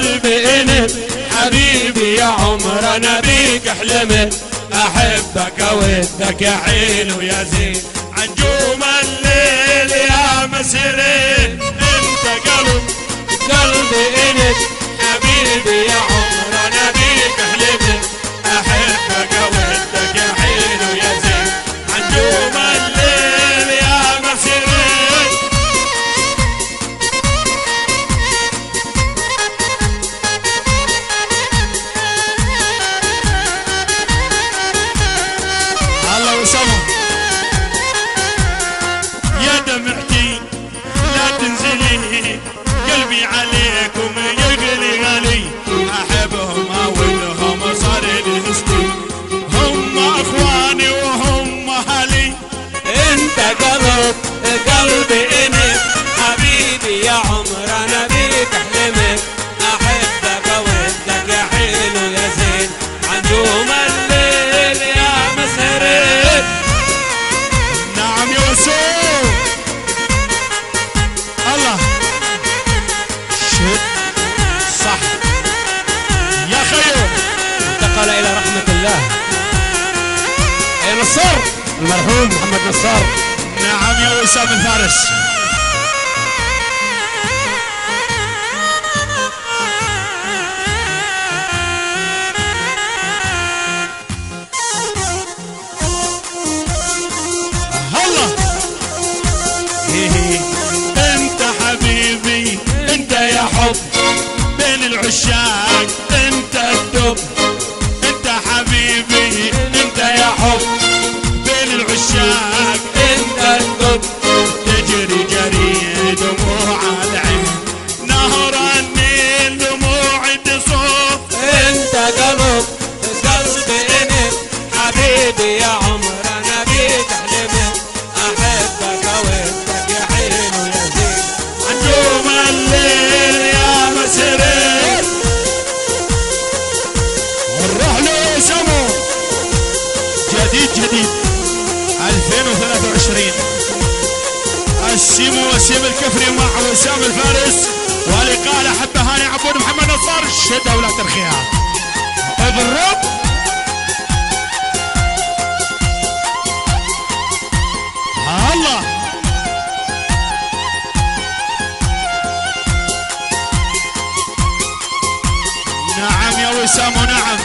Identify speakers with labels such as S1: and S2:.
S1: قلبي انت حبيبي يا عمر انا بيك حلمت احبك اودك يا عين ويا زين عنجوم الليل يا مسرين انت قلبي انت حبيبي يا عمر انا بيك حلمت احبك اودك يا عين ويا زين عنجوم الليل يا مسرين. الله وسلم يا دمعتي لا تنزلي قلبي عليكم يغلي غالي احبهم اولهم صار الهستي هم اخواني وهم اهلي انت قلبي انت حبيبي يا عمر انا بيك حلمت احبك اودك يا حلو يا زين عنجوم الليل يا مسرين. نعم يوسف الله شد صح يا خيو انتقل الى رحمة الله يا نصار المرحوم محمد نصار. نعم يا وسام الفارس. الله انت حبيبي انت يا حب بين العشاق انت الدب انت حبيبي انت يا حب بين العشاق انت الدب تجري جري دموع العين نهر النيل دموع تصب انت قلبي انت حبيبي يا عمر انا بيك حلمت احبك اودك يا حلو يا زين عنجوم الليل يا مسرين. نروح له سمو جديد 2023 السيمو وسيم الكفري مع وسام الفارس ولقاء الاحبه هاني عبود محمد نصار شده ولا ترخيها اضرب الله. نعم يا وسام ونعم